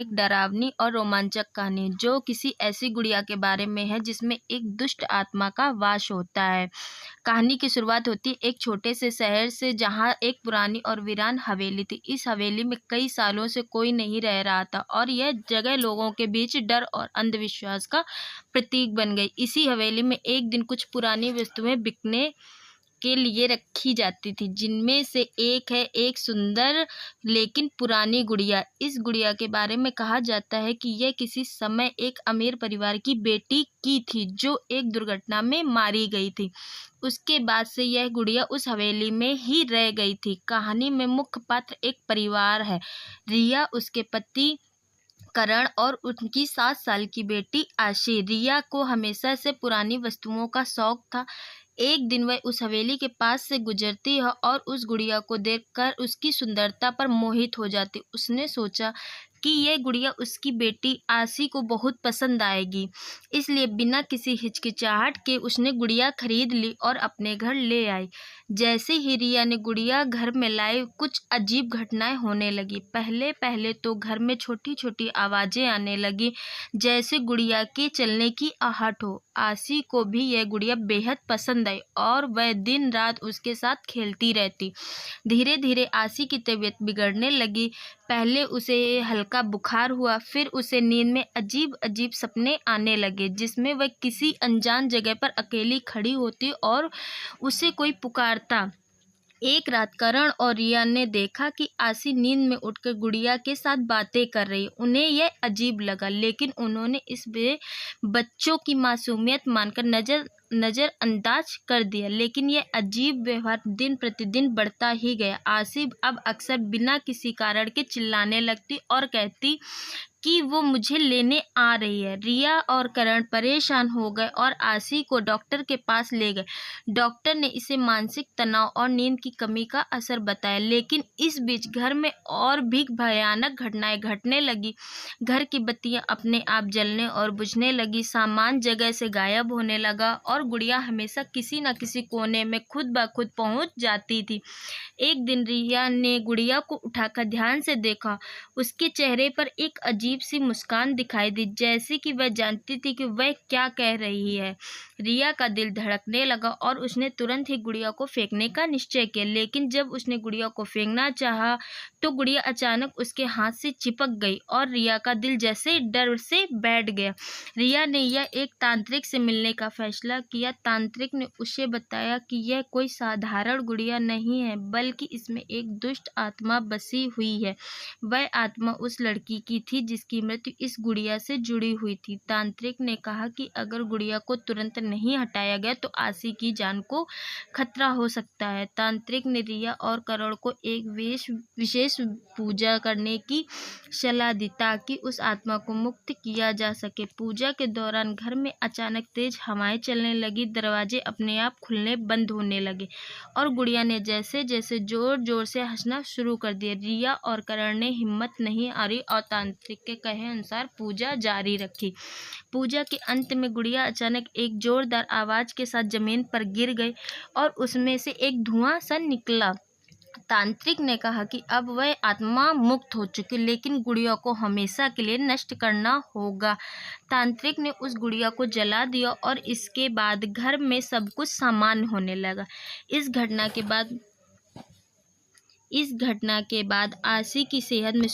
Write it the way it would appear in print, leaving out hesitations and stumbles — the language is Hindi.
एक डरावनी और रोमांचक कहानी जो किसी ऐसी गुड़िया के बारे में है जिसमें एक दुष्ट आत्मा का वास होता है। कहानी की शुरुआत होती है एक छोटे से शहर से जहाँ एक पुरानी और वीरान हवेली थी। इस हवेली में कई सालों से कोई नहीं रह रहा था और यह जगह लोगों के बीच डर और अंधविश्वास का प्रतीक बन गई। इसी हवेली में एक दिन कुछ पुरानी वस्तुएं बिकने के लिए रखी जाती थी, जिनमें से एक है एक सुंदर लेकिन पुरानी गुड़िया। इस गुड़िया के बारे में कहा जाता है कि यह किसी समय एक अमीर परिवार की बेटी की थी जो एक दुर्घटना में मारी गई थी। उसके बाद से यह गुड़िया उस हवेली में ही रह गई थी। कहानी में मुख्य पात्र एक परिवार है, रिया, उसके पति करण और उनकी 7 साल की बेटी आशी। रिया को हमेशा से पुरानी वस्तुओं का शौक था। एक दिन वह उस हवेली के पास से गुजरती है और उस गुड़िया को देखकर उसकी सुंदरता पर मोहित हो जाती। उसने सोचा कि यह गुड़िया उसकी बेटी आशी को बहुत पसंद आएगी, इसलिए बिना किसी हिचकिचाहट के उसने गुड़िया खरीद ली और अपने घर ले आई। जैसे ही रिया ने गुड़िया घर में लाई, कुछ अजीब घटनाएं होने लगी। पहले पहले तो घर में छोटी छोटी आवाजें आने लगी, जैसे गुड़िया के चलने की आहट हो। आशी को भी यह गुड़िया बेहद पसंद आई और वह दिन रात उसके साथ खेलती रहती। धीरे धीरे आशी की तबीयत बिगड़ने लगी। पहले उसे हल्का बुखार हुआ, फिर उसे नींद में अजीब अजीब सपने आने लगे जिसमें वह किसी अनजान जगह पर अकेली खड़ी होती और उसे कोई पुकारता। एक रात करण और रिया ने देखा कि आशी नींद में उठकर गुड़िया के साथ बातें कर रही। उन्हें यह अजीब लगा, लेकिन उन्होंने इस बच्चों की मासूमियत मानकर नजरअंदाज कर दिया। लेकिन यह अजीब व्यवहार दिन प्रतिदिन बढ़ता ही गया। आशी अब अक्सर बिना किसी कारण के चिल्लाने लगती और कहती कि वो मुझे लेने आ रही है। रिया और करण परेशान हो गए और आशी को डॉक्टर के पास ले गए। डॉक्टर ने इसे मानसिक तनाव और नींद की कमी का असर बताया। लेकिन इस बीच घर में और भी भयानक घटनाएं घटने लगी। घर की बत्तियां अपने आप जलने और बुझने लगी, सामान जगह से गायब होने लगा और गुड़िया हमेशा किसी न किसी कोने में खुद ब खुद पहुंच जाती थी। एक दिन रिया ने गुड़िया को उठाकर ध्यान से देखा। उसके चेहरे पर एक अजीब सी मुस्कान दिखाई दी, जैसे कि वह जानती थी कि वह क्या कह रही है। रिया का दिल धड़कने लगा और उसने तुरंत ही गुड़िया को फेंकने का निश्चय किया। लेकिन जब उसने गुड़िया को फेंकना चाहा तो गुड़िया अचानक उसके हाथ से चिपक गई और रिया का दिल जैसे डर से बैठ गया। रिया ने यह एक तांत्रिक से मिलने का फैसला किया। तांत्रिक ने उसे बताया कि यह कोई साधारण गुड़िया नहीं है, बल्कि इसमें एक दुष्ट आत्मा बसी हुई है। वह आत्मा उस लड़की की थी जिसकी मृत्यु इस गुड़िया से जुड़ी हुई थी। तांत्रिक ने कहा कि अगर गुड़िया को तुरंत नहीं हटाया गया तो आशी की जान को खतरा हो सकता है। तांत्रिक ने रिया और करण को एक विशेष पूजा करने की सलाह दी ताकि उस आत्मा को मुक्त किया जा सके। पूजा के दौरान घर में अचानक तेज हवाएं चलने लगी, दरवाजे अपने आप खुलने बंद होने लगे और गुड़िया ने जैसे जैसे जोर जोर से हंसना शुरू कर दिया। रिया और करण ने हिम्मत नहीं हारी और तांत्रिक के कहे अनुसार पूजा जारी रखी। पूजा के अंत में गुड़िया अचानक एक जोरदार आवाज के साथ जमीन पर गिर गई और उसमें से एक धुआं सा निकला। तांत्रिक ने कहा कि अब वह आत्मा मुक्त हो चुकी, लेकिन गुड़िया को हमेशा के लिए नष्ट करना होगा। तांत्रिक ने उस गुड़िया को जला दिया और इसके बाद घर में सब कुछ सामान्य होने लगा। इस घटना के बाद आशी की सेहत में